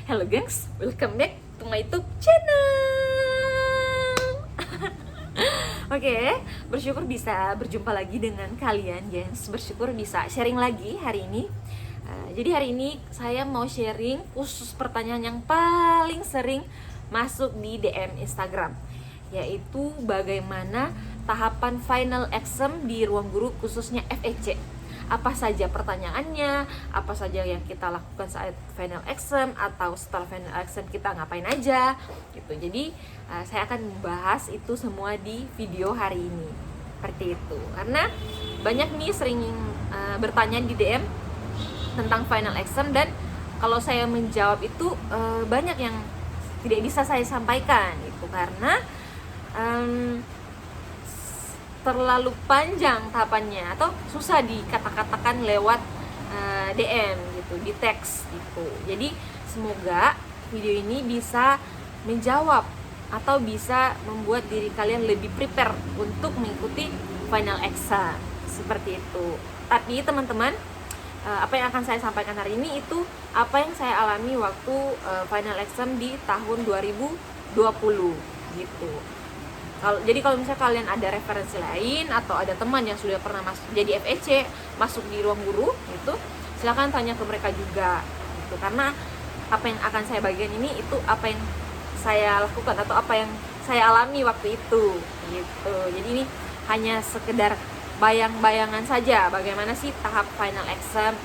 Hello gengs, welcome back to my YouTube channel. Oke, bersyukur bisa berjumpa lagi dengan kalian gengs. Bersyukur bisa sharing lagi hari ini. Jadi hari ini saya mau sharing khusus pertanyaan yang paling sering masuk di DM Instagram, yaitu bagaimana tahapan final exam di ruang guru khususnya FEC. Apa saja pertanyaannya, apa saja yang kita lakukan saat final exam, atau setelah final exam kita ngapain aja gitu. Jadi saya akan membahas itu semua di video hari ini, seperti itu. Karena banyak nih sering bertanya di DM tentang final exam, dan kalau saya menjawab itu banyak yang tidak bisa saya sampaikan itu karena terlalu panjang tahapannya atau susah dikata-katakan lewat DM gitu, di teks gitu. Jadi semoga video ini bisa menjawab atau bisa membuat diri kalian lebih prepare untuk mengikuti final exam seperti itu. Tapi teman-teman, apa yang akan saya sampaikan hari ini itu apa yang saya alami waktu final exam di tahun 2020 gitu. Jadi kalau misalnya kalian ada referensi lain atau ada teman yang sudah pernah jadi FEC, masuk di ruang guru gitu, silakan tanya ke mereka juga gitu. Karena apa yang akan saya bagikan ini itu apa yang saya lakukan atau apa yang saya alami waktu itu gitu. Jadi ini hanya sekedar bayang-bayangan saja bagaimana sih tahap final exam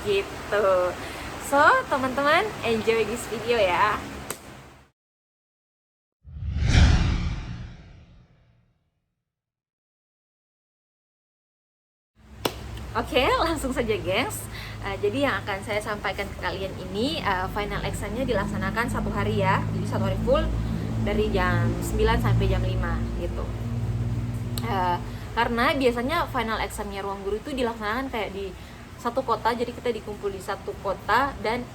gitu. So, teman-teman, enjoy this video ya. Oke, langsung saja gengs. Jadi yang akan saya sampaikan ke kalian ini, final examnya dilaksanakan satu hari ya. Jadi satu hari full dari jam 9 sampai jam 5 gitu. Karena biasanya final examnya ruang guru itu dilaksanakan kayak di satu kota. Jadi kita dikumpul di satu kota dan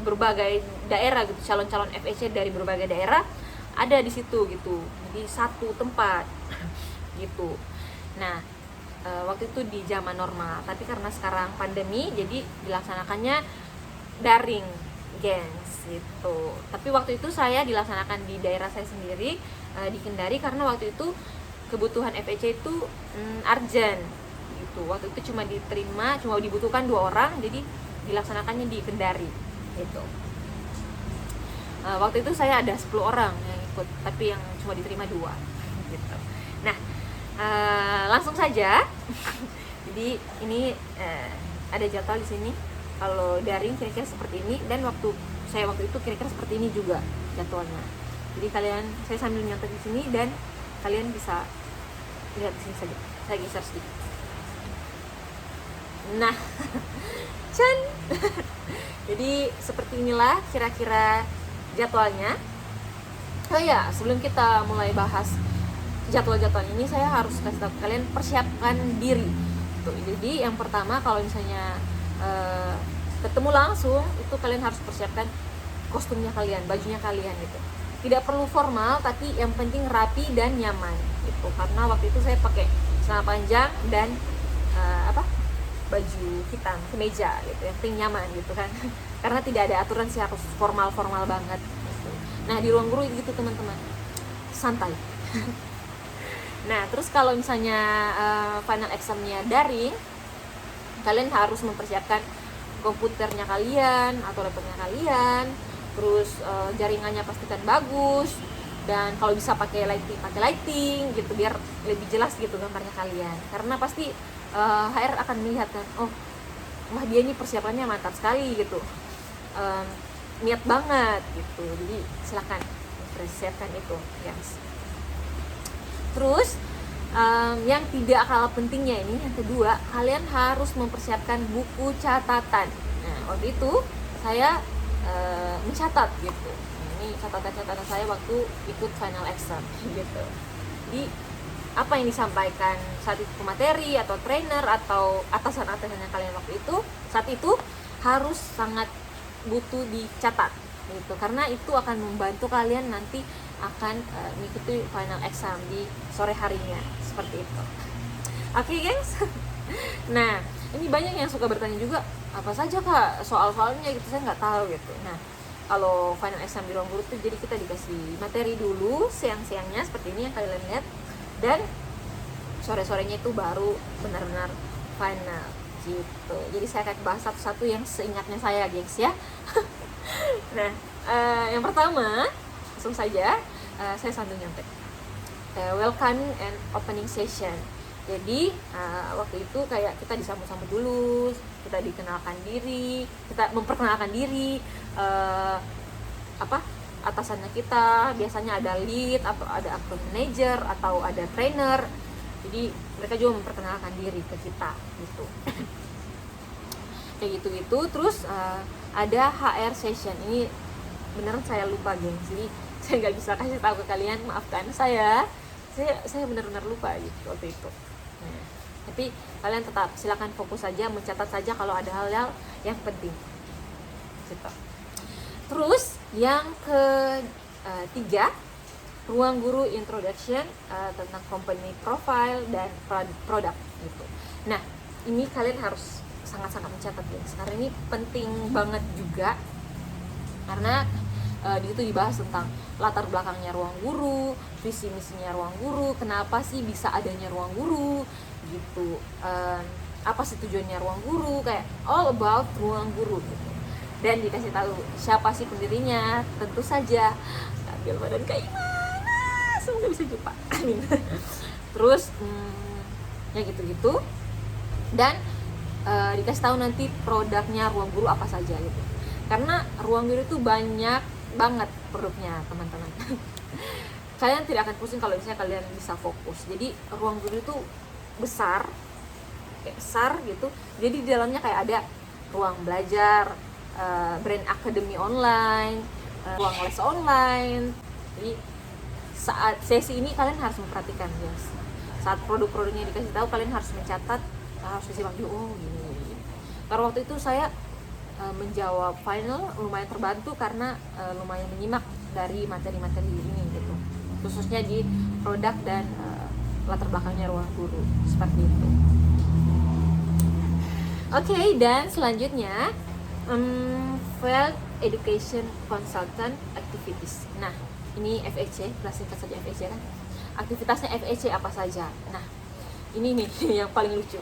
berbagai daerah gitu, calon-calon FEC dari berbagai daerah ada di situ gitu. Jadi satu tempat gitu. Nah, waktu itu di zaman normal, tapi karena sekarang pandemi jadi dilaksanakannya daring gengs gitu. Tapi waktu itu saya dilaksanakan di daerah saya sendiri, di Kendari, karena waktu itu kebutuhan FEC itu urgent gitu. Waktu itu cuma dibutuhkan 2 orang, jadi dilaksanakannya di Kendari gitu. Waktu itu saya ada 10 orang yang ikut, tapi yang cuma diterima 2 gitu. Nah, langsung saja. Jadi ini ada jadwal di sini. Kalau daring kira-kira seperti ini, dan waktu itu kira-kira seperti ini juga jadwalnya. Jadi saya sambil nyatet di sini dan kalian bisa lihat di sini saja. Saya geser sedikit. Nah, Chan. Jadi seperti inilah kira-kira jadwalnya. Oh ya, sebelum kita mulai bahas jadwal-jadwal ini, saya harus kasih tahu kalian persiapkan diri tuh. Jadi yang pertama, kalau misalnya ketemu langsung, itu kalian harus persiapkan kostumnya kalian, bajunya kalian gitu. Tidak perlu formal, tapi yang penting rapi dan nyaman gitu. Karena waktu itu saya pakai celana panjang dan baju hitam, kemeja gitu, yang penting nyaman gitu kan. Karena tidak ada aturan sih harus formal banget gitu. Nah, di ruang guru gitu teman-teman, santai. Nah, terus kalau misalnya final examnya daring, kalian harus mempersiapkan komputernya kalian atau laptopnya kalian, terus jaringannya pastikan bagus, dan kalau bisa pakai lighting gitu biar lebih jelas gitu gambarnya kalian. Karena pasti HR akan melihat kan, oh, wah dia ini persiapannya mantap sekali gitu, niat banget gitu. Jadi silakan persiapkan itu, guys. Terus yang tidak kalah pentingnya ini, yang kedua, kalian harus mempersiapkan buku catatan. Nah, waktu itu saya mencatat gitu. Ini catatan-catatan saya waktu ikut final exam gitu. Jadi apa yang disampaikan saat itu materi atau trainer atau atasan-atasannya kalian waktu itu, saat itu harus sangat butuh dicatat gitu, karena itu akan membantu kalian nanti akan mengikuti final exam di sore harinya, seperti itu. Oke, gengs. Nah, ini banyak yang suka bertanya juga, apa saja kak soal-soalnya gitu, saya nggak tahu gitu. Nah, kalau final exam di ruang guru tuh jadi kita dikasih materi dulu siang-siangnya seperti ini yang kalian lihat, dan sore-sorenya itu baru benar-benar final gitu. Jadi saya akan bahas satu-satu yang seingatnya saya, gengs ya. Nah, yang pertama langsung saja saya sambil nyontek. Welcome and opening session. Jadi waktu itu kayak kita disambut-sambut dulu, kita dikenalkan diri, kita memperkenalkan diri, atasannya kita, biasanya ada lead atau ada account manager atau ada trainer. Jadi mereka juga memperkenalkan diri ke kita gitu. Kayak gitu-gitu. Terus ada HR session. Ini beneran saya lupa, gengs. Jadi saya nggak bisa kasih tahu ke kalian, maafkan saya benar-benar lupa gitu waktu itu. Nah, tapi kalian tetap silakan fokus saja, mencatat saja kalau ada hal-hal yang penting gitu. Terus yang ketiga, ruang guru introduction tentang company profile dan produk gitu. Nah, ini kalian harus sangat-sangat mencatat, guys, karena ini penting banget juga, karena di situ dibahas tentang latar belakangnya ruang guru, visi misinya ruang guru, kenapa sih bisa adanya ruang guru gitu, apa sih tujuannya ruang guru, kayak all about ruang guru gitu. Dan dikasih tahu siapa sih pendirinya, tentu saja Nabil Badan Kaimana, semoga bisa jumpa, amin. Terus ya gitu-gitu, dan dikasih tahu nanti produknya ruang guru apa saja gitu, karena ruang guru itu banyak banget produknya, teman-teman. Kalian tidak akan pusing kalau misalnya kalian bisa fokus. Jadi ruang guru itu besar gitu. Jadi di dalamnya kayak ada ruang belajar, brand academy online, ruang les online. Jadi saat sesi ini kalian harus memperhatikan, guys. Saat produk-produknya dikasih tahu, kalian harus mencatat, harus disimak dulu. Oh gini. Karena waktu itu saya menjawab final lumayan terbantu karena lumayan menyimak dari materi-materi ini gitu, khususnya di produk dan latar belakangnya ruang guru, seperti itu. Oke, dan selanjutnya Field Education Consultant Activities. Nah, ini FEC, singkat saja FEC kan. Aktivitasnya FEC apa saja? Nah, ini nih yang paling lucu.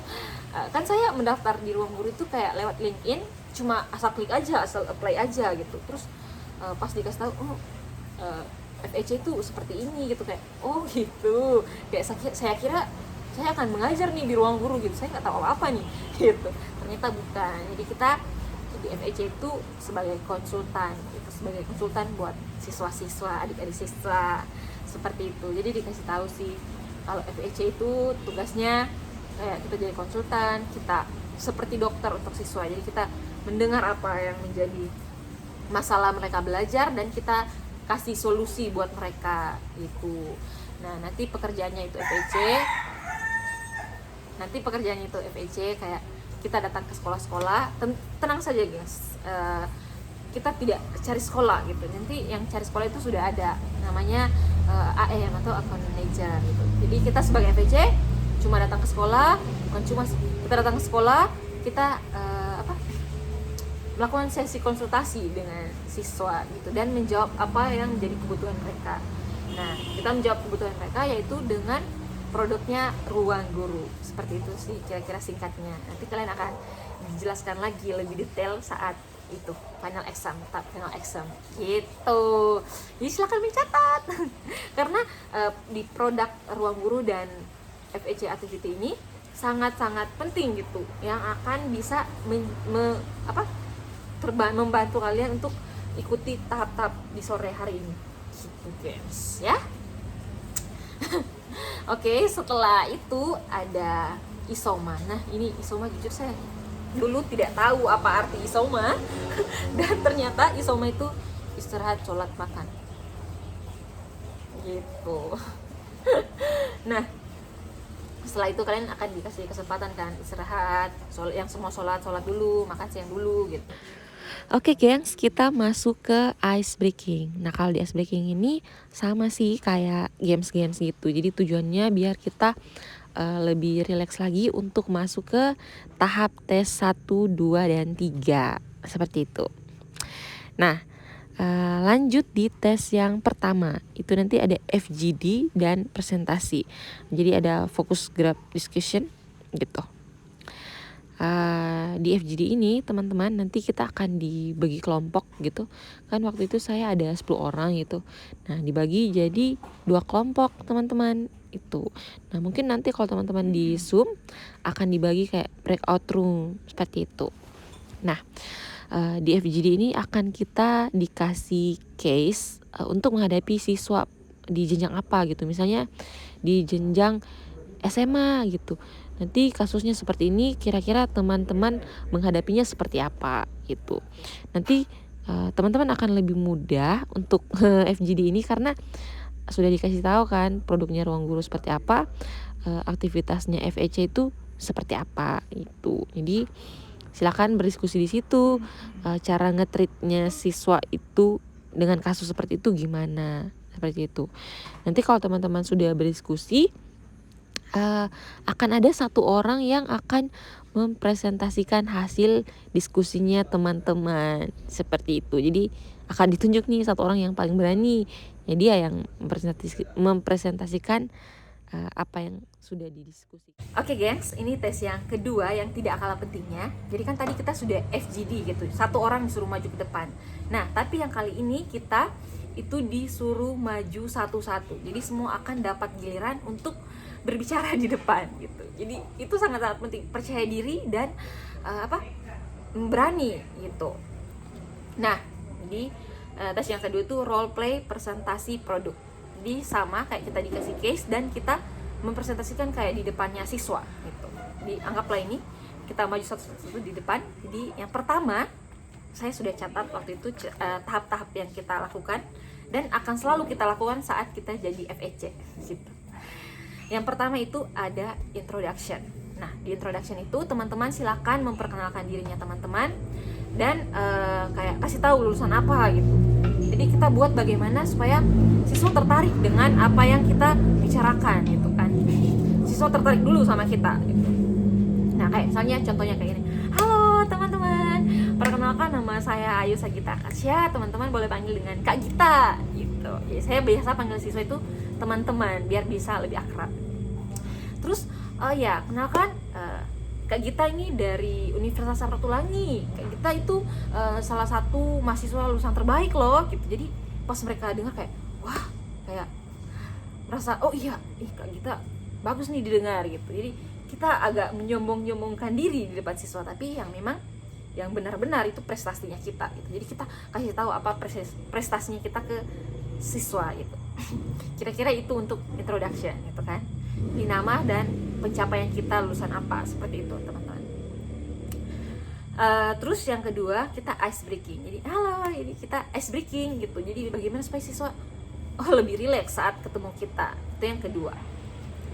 Kan saya mendaftar di ruang guru itu kayak lewat LinkedIn, cuma asal klik aja, asal apply aja gitu. Terus pas dikasih tahu, FEC itu seperti ini gitu, kayak oh gitu. Kayak saya kira saya akan mengajar nih di ruang guru gitu, saya nggak tahu apa nih gitu. Ternyata bukan. Jadi kita di FEC itu sebagai konsultan gitu, sebagai konsultan buat siswa-siswa, adik-adik siswa, seperti itu. Jadi dikasih tahu sih kalau FEC itu tugasnya kayak kita jadi konsultan, kita seperti dokter untuk siswa. Jadi kita mendengar apa yang menjadi masalah mereka belajar dan kita kasih solusi buat mereka itu. Nah, nanti pekerjaannya itu FEC kayak kita datang ke sekolah-sekolah. Tenang saja, guys, kita tidak cari sekolah gitu. Nanti yang cari sekolah itu sudah ada namanya AM atau account manager gitu. Jadi kita sebagai FEC cuma datang ke sekolah, bukan cuma kita datang ke sekolah, kita melakukan sesi konsultasi dengan siswa gitu, dan menjawab apa yang menjadi kebutuhan mereka. Nah, kita menjawab kebutuhan mereka yaitu dengan produknya ruang guru. Seperti itu sih kira-kira singkatnya. Nanti kalian akan dijelaskan lagi lebih detail saat itu final exam gitu. Jadi silakan mencatat. Karena di produk ruang guru dan FEC activity ini sangat-sangat penting gitu, yang akan bisa membantu kalian untuk ikuti tahap-tahap di sore hari ini gitu, guys ya. Oke, setelah itu ada isoma. Nah, ini isoma jujur saya dulu tidak tahu apa arti isoma dan ternyata isoma itu istirahat, sholat, makan gitu. Nah, setelah itu kalian akan dikasih kesempatan kan istirahat, yang semua sholat dulu, makan siang dulu gitu. Oke, gengs, kita masuk ke ice breaking. Nah, kalau di ice breaking ini sama sih kayak games-games gitu. Jadi tujuannya biar kita lebih rileks lagi untuk masuk ke tahap tes 1, 2, dan 3. Seperti itu. Nah, Lanjut di tes yang pertama, itu nanti ada FGD dan presentasi. Jadi ada focus group discussion gitu. Di FGD ini teman-teman nanti kita akan dibagi kelompok gitu kan. Waktu itu saya ada 10 orang gitu. Nah, dibagi jadi 2 kelompok teman-teman itu. Nah, mungkin nanti kalau teman-teman di Zoom akan dibagi kayak breakout room seperti itu. Nah, di FGD ini akan kita dikasih case untuk menghadapi siswa di jenjang apa gitu. Misalnya di jenjang SMA gitu. Nanti kasusnya seperti ini, kira-kira teman-teman menghadapinya seperti apa gitu. Nanti teman-teman akan lebih mudah untuk FGD ini karena sudah dikasih tahu kan produknya Ruang Guru seperti apa, aktivitasnya FEC itu seperti apa itu. Jadi silakan berdiskusi di situ, cara nge-treatnya siswa itu dengan kasus seperti itu gimana, seperti itu. Nanti kalau teman-teman sudah berdiskusi, akan ada satu orang yang akan mempresentasikan hasil diskusinya teman-teman seperti itu. Jadi akan ditunjuk nih satu orang yang paling berani. Jadi dia yang mempresentasikan apa yang sudah didiskusikan. Oke gengs, ini tes yang kedua yang tidak kalah pentingnya. Jadi kan tadi kita sudah FGD gitu, satu orang disuruh maju ke depan. Nah, tapi yang kali ini kita itu disuruh maju satu-satu. Jadi semua akan dapat giliran untuk berbicara di depan gitu. Jadi itu sangat-sangat penting, percaya diri dan berani gitu. Nah, jadi tes yang kedua itu role play presentasi produk. Jadi sama kayak kita dikasih case dan kita mempresentasikan kayak di depannya siswa gitu. Jadi anggaplah ini kita maju satu-satu di depan. Jadi yang pertama saya sudah catat waktu itu tahap-tahap yang kita lakukan dan akan selalu kita lakukan saat kita jadi FEC gitu. Yang pertama itu ada introduction. Nah, di introduction itu teman-teman silakan memperkenalkan dirinya teman-teman dan kayak kasih tahu lulusan apa gitu. Jadi kita buat bagaimana supaya siswa tertarik dengan apa yang kita bicarakan gitu kan. Siswa tertarik dulu sama kita gitu. Nah, kayak misalnya contohnya kayak ini. Halo teman-teman, perkenalkan nama saya Ayu Sagita Akasya. Teman-teman boleh panggil dengan Kak Gita gitu. Jadi saya biasa panggil siswa itu teman-teman biar bisa lebih akrab. Terus kenalkan Kak Gita ini dari Universitas Samratulangi. Kak Gita itu salah satu mahasiswa lulusan terbaik loh gitu. Jadi pas mereka dengar kayak wah, kayak merasa oh iya, Kak Gita bagus nih didengar gitu. Jadi kita agak menyombong-nyombongkan diri di depan siswa, tapi yang memang yang benar-benar itu prestasinya kita gitu. Jadi kita kasih tahu apa prestasinya kita ke siswa gitu. Kira-kira itu untuk introduction gitu kan. Di nama dan pencapaian kita lulusan apa, seperti itu teman-teman. Terus yang kedua kita ice breaking. Jadi halo, ini kita ice breaking gitu. Jadi bagaimana supaya siswa lebih rileks saat ketemu kita. Itu yang kedua,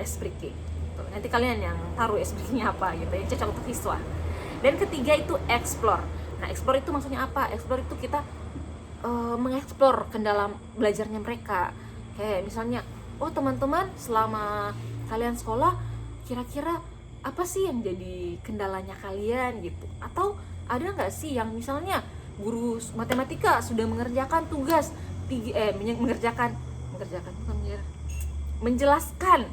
ice breaking gitu. Nanti kalian yang taruh ice breakingnya apa gitu, yang cocok untuk siswa. Dan ketiga itu explore. Nah, explore itu maksudnya apa? Explore itu kita mengeksplor kendala belajarnya mereka. Kayak misalnya, oh teman-teman selama kalian sekolah kira-kira apa sih yang jadi kendalanya kalian gitu, atau ada nggak sih yang misalnya guru matematika sudah mengerjakan tugas menjelaskan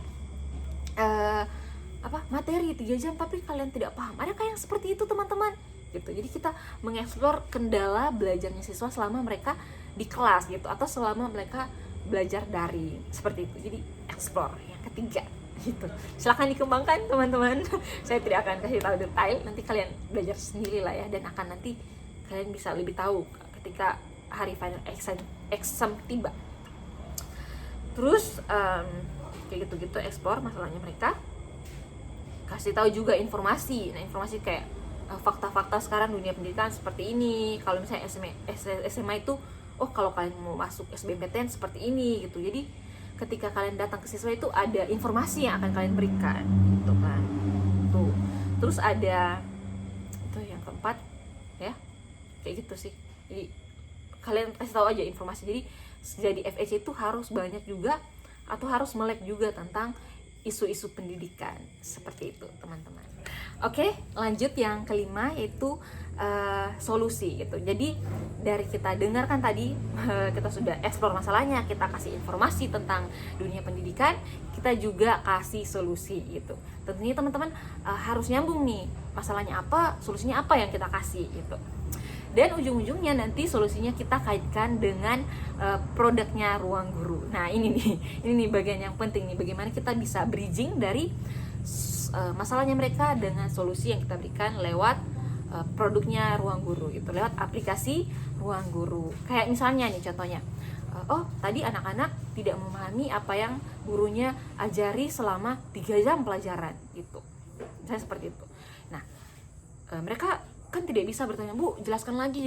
materi 3 jam tapi kalian tidak paham, adakah yang seperti itu teman-teman gitu. Jadi kita mengeksplor kendala belajarnya siswa selama mereka di kelas gitu, atau selama mereka belajar daring, seperti itu. Jadi explore yang ketiga gitu. Silahkan dikembangkan teman-teman. Saya tidak akan kasih tahu detail, nanti kalian belajar sendiri lah ya, dan akan nanti kalian bisa lebih tahu ketika hari final exam tiba. Terus kayak gitu-gitu, explore masalahnya mereka, kasih tahu juga informasi. Nah, informasi kayak fakta-fakta sekarang dunia pendidikan seperti ini. Kalau misalnya SMA itu, oh kalau kalian mau masuk SBMPTN seperti ini gitu. Jadi ketika kalian datang ke siswa itu ada informasi yang akan kalian berikan gitu kan. Tuh. Terus ada itu yang keempat ya, kayak gitu sih. Jadi kalian kasih tahu aja informasi. Jadi FEC itu harus banyak juga, atau harus melek juga tentang isu-isu pendidikan, seperti itu teman-teman. Oke, lanjut yang kelima yaitu solusi gitu. Jadi dari kita dengarkan tadi, kita sudah eksplor masalahnya, kita kasih informasi tentang dunia pendidikan, kita juga kasih solusi gitu. Tentunya teman-teman harus nyambung nih, masalahnya apa, solusinya apa yang kita kasih gitu. Dan ujung-ujungnya nanti solusinya kita kaitkan dengan produknya Ruang Guru. Nah ini nih bagian yang penting nih, bagaimana kita bisa bridging dari masalahnya mereka dengan solusi yang kita berikan lewat produknya Ruang Guru itu, lewat aplikasi Ruang Guru. Kayak misalnya nih contohnya, oh tadi anak-anak tidak memahami apa yang gurunya ajari selama 3 jam pelajaran gitu, misalnya seperti itu. Nah mereka kan tidak bisa bertanya, Bu jelaskan lagi,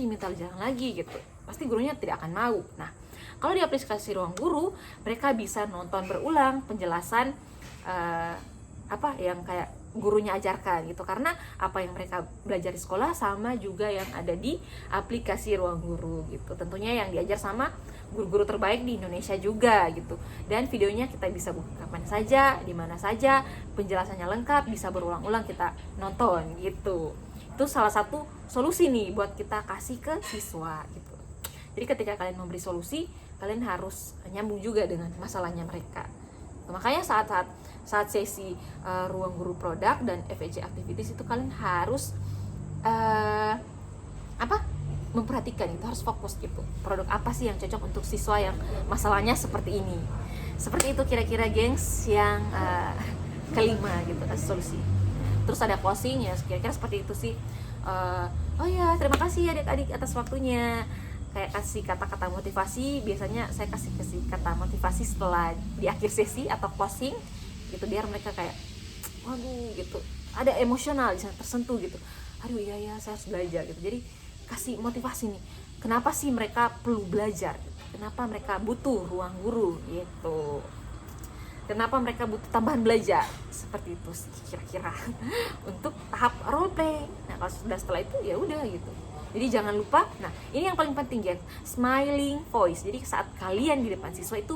minta jelaskan lagi gitu, pasti gurunya tidak akan mau. Nah kalau di aplikasi Ruang Guru, mereka bisa nonton berulang penjelasan apa yang kayak gurunya ajarkan gitu, karena apa yang mereka belajar di sekolah sama juga yang ada di aplikasi Ruang Guru gitu. Tentunya yang diajar sama guru-guru terbaik di Indonesia juga gitu. Dan videonya kita bisa buka kapan saja, di mana saja, penjelasannya lengkap, bisa berulang-ulang kita nonton gitu. Itu salah satu solusi nih buat kita kasih ke siswa gitu. Jadi ketika kalian memberi solusi, kalian harus nyambung juga dengan masalahnya mereka. Makanya saat sesi Ruang Guru produk dan FEC activities itu kalian harus memperhatikan, itu harus fokus gitu, produk apa sih yang cocok untuk siswa yang masalahnya seperti ini. Seperti itu kira-kira gengs yang kelima gitu, solusi. Terus ada closing ya, kira-kira seperti itu sih. Oh ya, terima kasih adik-adik atas waktunya. Kayak kasih kata-kata motivasi, biasanya saya kasih kata motivasi setelah di akhir sesi atau closing gitu, biar mereka kayak waduh gitu, ada emosional, bisa tersentuh gitu, aduh iya saya harus belajar gitu. Jadi kasih motivasi nih, kenapa sih mereka perlu belajar gitu, kenapa mereka butuh Ruang Guru gitu, kenapa mereka butuh tambahan belajar, seperti itu sih kira-kira untuk tahap role play. Nah kalau sudah setelah itu ya udah gitu. Jadi jangan lupa, nah ini yang paling penting ya, smiling voice. Jadi saat kalian di depan siswa itu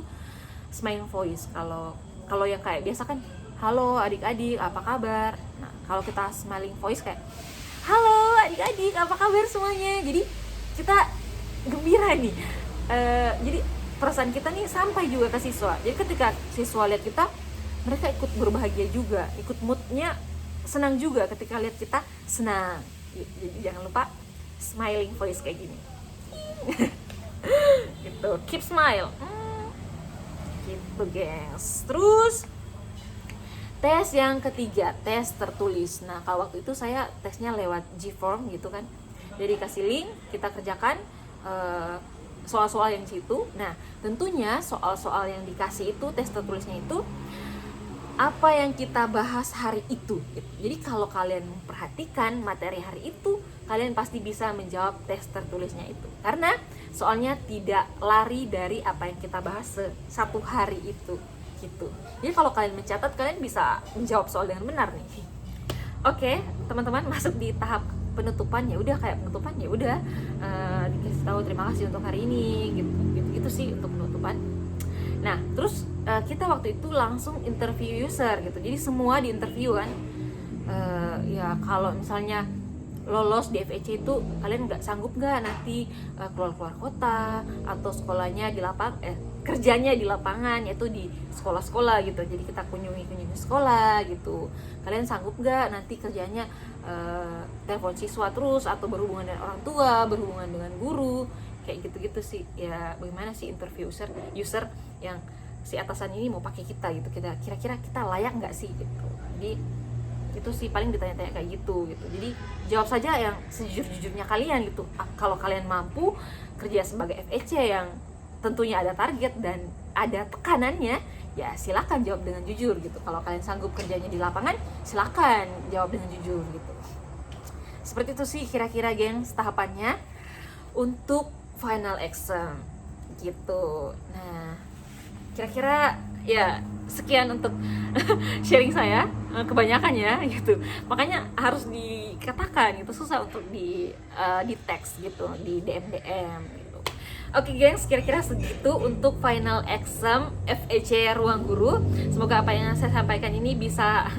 smiling voice. Kalau yang kayak biasa kan, halo adik-adik apa kabar. Nah kalau kita smiling voice kayak, halo adik-adik apa kabar semuanya. Jadi kita gembira nih. Jadi perasaan kita nih sampai juga ke siswa. Jadi ketika siswa lihat kita, mereka ikut berbahagia juga, ikut moodnya senang juga ketika lihat kita senang. Jadi jangan lupa smiling voice kayak gini. Gitu, keep smile. Gitu guys. Terus tes yang ketiga, tes tertulis. Nah kalau waktu itu saya tesnya lewat G-Form gitu kan. Jadi kasih link, kita kerjakan soal-soal yang di situ. Nah tentunya soal-soal yang dikasih itu, tes tertulisnya itu apa yang kita bahas hari itu. Jadi kalau kalian memperhatikan materi hari itu, kalian pasti bisa menjawab tes tertulisnya itu, karena soalnya tidak lari dari apa yang kita bahas satu hari itu gitu. Jadi kalau kalian mencatat, kalian bisa menjawab soal dengan benar nih. Oke, teman-teman, masuk di tahap penutupan. Ya udah, kayak penutupan ya udah dikasih tahu terima kasih untuk hari ini gitu sih untuk penutupan. Nah terus kita waktu itu langsung interview user gitu, jadi semua di interview kan. Ya kalau misalnya lolos di FEC itu, kalian sanggup nggak nanti keluar kota atau sekolahnya di kerjanya di lapangan, yaitu di sekolah-sekolah gitu. Jadi kita kunjungi sekolah gitu. Kalian sanggup nggak nanti kerjanya telepon siswa terus, atau berhubungan dengan orang tua, berhubungan dengan guru, kayak gitu-gitu sih. Ya bagaimana sih interview user yang si atasan ini mau pakai kita gitu, kira-kira kita layak nggak sih gitu. Jadi itu sih paling ditanya-tanya kayak gitu. Jadi jawab saja yang sejujur-jujurnya kalian gitu. Kalau kalian mampu kerja sebagai FEC yang tentunya ada target dan ada tekanannya, ya silakan jawab dengan jujur gitu. Kalau kalian sanggup kerjanya di lapangan, silakan jawab dengan jujur gitu. Seperti itu sih kira-kira gengs tahapannya untuk final exam gitu. Nah kira-kira ya sekian untuk sharing saya, kebanyakan ya gitu, makanya harus dikatakan gitu, susah untuk di teks gitu, di DM gitu. Oke gengs, kira-kira segitu untuk final exam FEC Ruang Guru. Semoga apa yang saya sampaikan ini bisa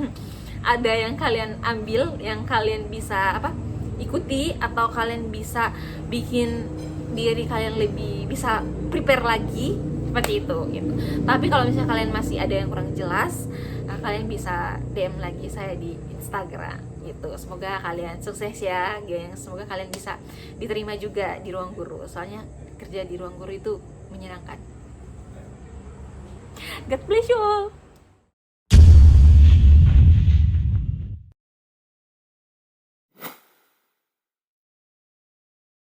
ada yang kalian ambil, yang kalian bisa ikuti, atau kalian bisa bikin diri kalian lebih bisa prepare lagi seperti itu gitu. Tapi kalau misalnya kalian masih ada yang kurang jelas, kalian bisa DM lagi saya di Instagram gitu. Semoga kalian sukses ya, geng. Semoga kalian bisa diterima juga di ruang guru. Soalnya kerja di ruang guru itu menyenangkan. God bless you all.